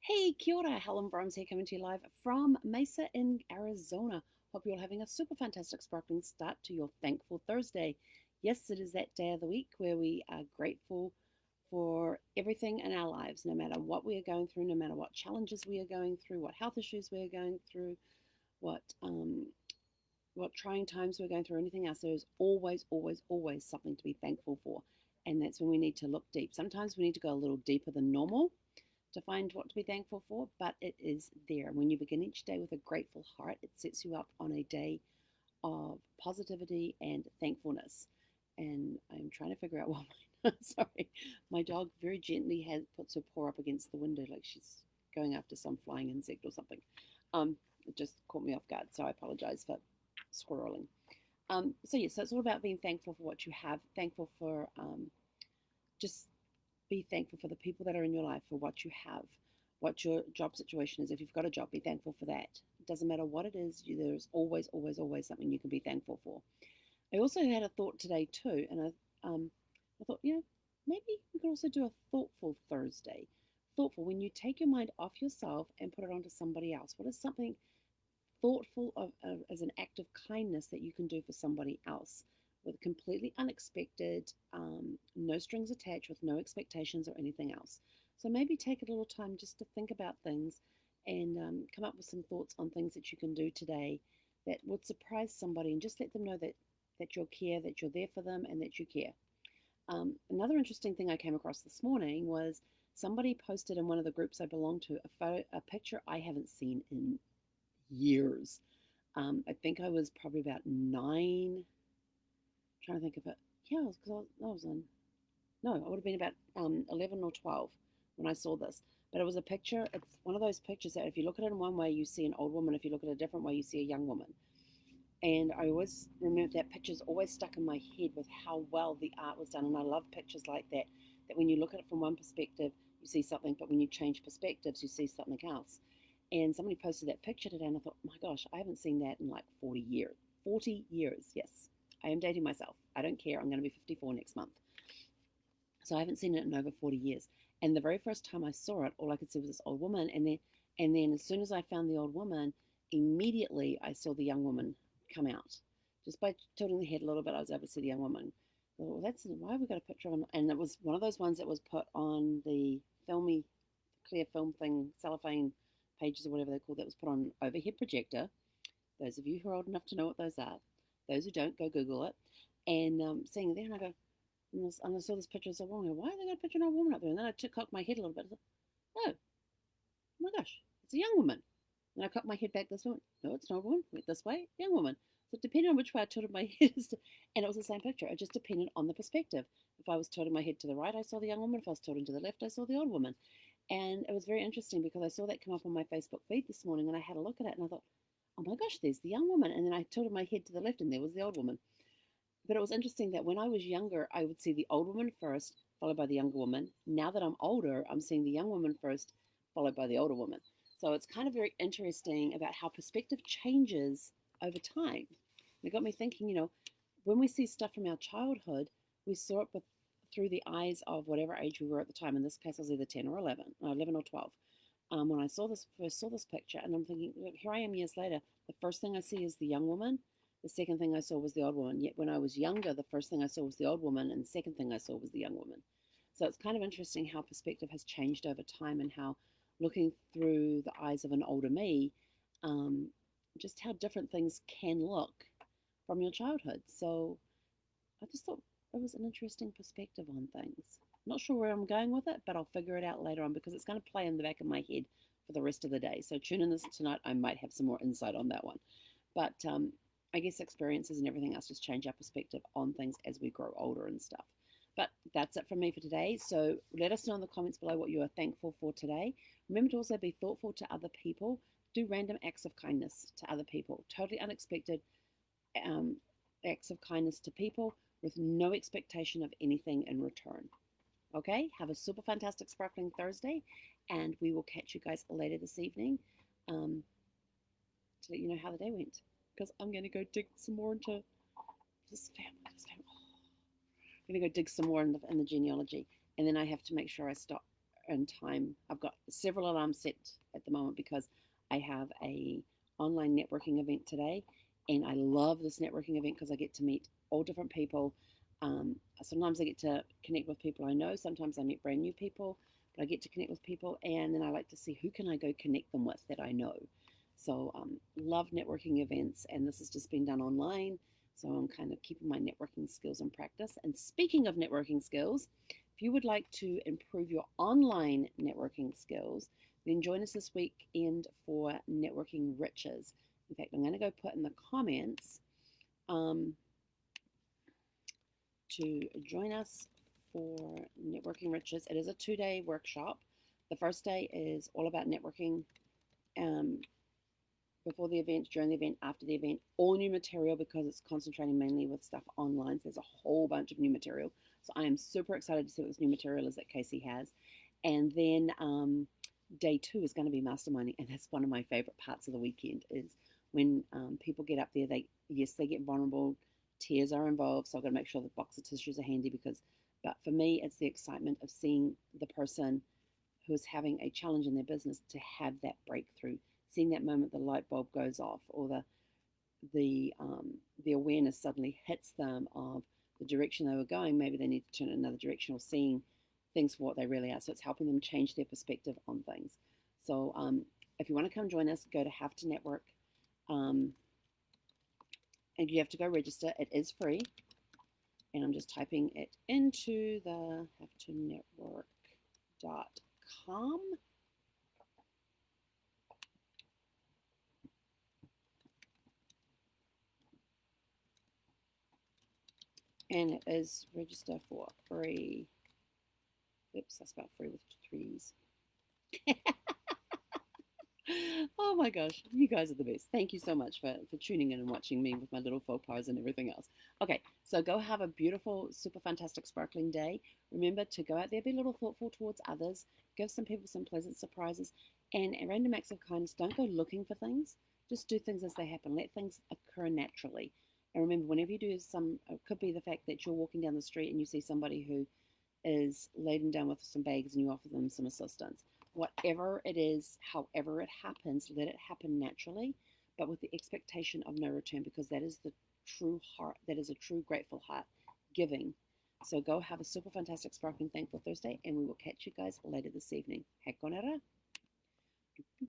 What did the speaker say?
Hey, kia ora, Helen Brahms here coming to you live from Mesa in Arizona. Hope you're all having a super fantastic sparkling start to your Thankful Thursday. Yes, it is that day of the week where we are grateful for everything in our lives, no matter what we are going through, no matter what challenges we are going through, what health issues we are going through, what what trying times we're going through, anything else. There is always, always, always something to be thankful for. And that's when we need to look deep. Sometimes we need to go a little deeper than normal to find what to be thankful for, but it is there. When you begin each day with a grateful heart, it sets you up on a day of positivity and thankfulness. And I'm trying to figure out what sorry, my dog very gently has puts her paw up against the window like she's going after some flying insect or something. It just caught me off guard, so I apologize for squirreling. So it's all about being thankful for what you have, thankful for just be thankful for the people that are in your life, for what you have, what your job situation is. If you've got a job, be thankful for that. It doesn't matter what it is, there's always, always, always something you can be thankful for. I also had a thought today too, and I thought, maybe we could also do a thoughtful Thursday. Thoughtful, when you take your mind off yourself and put it onto somebody else. What is something thoughtful as an act of kindness that you can do for somebody else with completely unexpected, no strings attached, with no expectations or anything else. So maybe take a little time just to think about things and come up with some thoughts on things that you can do today that would surprise somebody, and just let them know that you'll care, that you're there for them, and that you care. Another interesting thing I came across this morning was somebody posted in one of the groups I belong to a picture I haven't seen in years. I think I was probably about 9. I'm trying to think of it. Yeah, because I was on. No, I would have been about 11 or 12 when I saw this. But it was a picture. It's one of those pictures that if you look at it in one way, you see an old woman. If you look at it a different way, you see a young woman. And I always remember that picture's always stuck in my head with how well the art was done. And I love pictures like that, that when you look at it from one perspective, you see something, but when you change perspectives, you see something else. And somebody posted that picture today, and I thought, my gosh, I haven't seen that in like 40 years. 40 years, yes. I am dating myself. I don't care. I'm going to be 54 next month. So I haven't seen it in over 40 years. And the very first time I saw it, all I could see was this old woman. And then as soon as I found the old woman, immediately I saw the young woman come out. Just by tilting the head a little bit, I was able to see the young woman. Well, that's why have we got a picture on. And it was one of those ones that was put on the filmy, clear film thing, cellophane pages or whatever they're called, that was put on an overhead projector. Those of you who are old enough to know what those are. Those who don't, go Google it. And seeing it there, and I go, and I saw this picture of a woman. Why have they got a picture of a woman up there? And then I cocked my head a little bit. I thought, oh my gosh, it's a young woman. And I cocked my head back this way. No, it's not a woman. Went this way, young woman. So depending on which way I tilted my head, and it was the same picture. It just depended on the perspective. If I was tilting my head to the right, I saw the young woman. If I was tilting to the left, I saw the old woman. And it was very interesting because I saw that come up on my Facebook feed this morning, and I had a look at it, and I thought, oh my gosh, there's the young woman. And then I tilted my head to the left, and there was the old woman. But it was interesting that when I was younger, I would see the old woman first, followed by the younger woman. Now that I'm older, I'm seeing the young woman first, followed by the older woman. So it's kind of very interesting about how perspective changes over time. It got me thinking, when we see stuff from our childhood, we saw it through the eyes of whatever age we were at the time. In this case, I was either 10 or 11, or 11 or 12. When I first saw this picture, and I'm thinking, look, here I am years later. The first thing I see is the young woman. The second thing I saw was the old woman. Yet when I was younger, the first thing I saw was the old woman, and the second thing I saw was the young woman. So it's kind of interesting how perspective has changed over time, and how looking through the eyes of an older me, um, just how different things can look from your childhood. So I just thought it was an interesting perspective on things. Not sure where I'm going with it, but I'll figure it out later on, because it's going to play in the back of my head for the rest of the day. So tune in this tonight. I might have some more insight on that one. But I guess experiences and everything else just change our perspective on things as we grow older and stuff. But that's it from me for today. So let us know in the comments below what you are thankful for today. Remember to also be thoughtful to other people. Do random acts of kindness to other people. Totally unexpected acts of kindness to people with no expectation of anything in return. Okay, have a super fantastic sparkling Thursday, and we will catch you guys later this evening to let you know how the day went. Because I'm going to go dig some more into this family. I'm going to go dig some more in the genealogy, and then I have to make sure I stop in time. I've got several alarms set at the moment because I have a online networking event today, and I love this networking event because I get to meet all different people. Sometimes I get to connect with people I know. Sometimes I meet brand new people, but I get to connect with people, and then I like to see who can I go connect them with that I know. So love networking events, and this has just been done online. So I'm kind of keeping my networking skills in practice. And speaking of networking skills, if you would like to improve your online networking skills, then join us this weekend for Networking Riches. In fact, I'm going to go put in the comments um, to join us for Networking Riches. It is a 2-day workshop. The first day is all about networking. Before the event, during the event, after the event, all new material because it's concentrating mainly with stuff online. So there's a whole bunch of new material. So I am super excited to see what this new material is that Casey has. And then day 2 is going to be masterminding, and that's one of my favorite parts of the weekend is when people get up there. They get vulnerable, tears are involved, so I've got to make sure the box of tissues are handy but for me, it's the excitement of seeing the person who is having a challenge in their business to have that breakthrough, seeing that moment the light bulb goes off, or the awareness suddenly hits them of the direction they were going. Maybe they need to turn in another direction, or seeing things for what they really are. So it's helping them change their perspective on things. So if you want to come join us, go to Have to Network, and you have to go register. It is free, and I'm just typing it into the havetonetwork.com. And it is register for free. Oops, I spelled free with 3's. Oh my gosh, you guys are the best. Thank you so much for tuning in and watching me with my little faux pas and everything else. Okay, so go have a beautiful, super fantastic, sparkling day. Remember to go out there, be a little thoughtful towards others, give some people some pleasant surprises, and random acts of kindness. Don't go looking for things, just do things as they happen. Let things occur naturally. And remember, whenever you do it could be the fact that you're walking down the street and you see somebody who is laden down with some bags and you offer them some assistance. Whatever it is, however it happens, let it happen naturally, but with the expectation of no return, because that is the true heart, that is a true grateful heart giving. So go have a super fantastic, sparkling, thankful Thursday, and we will catch you guys later this evening. Hekonara.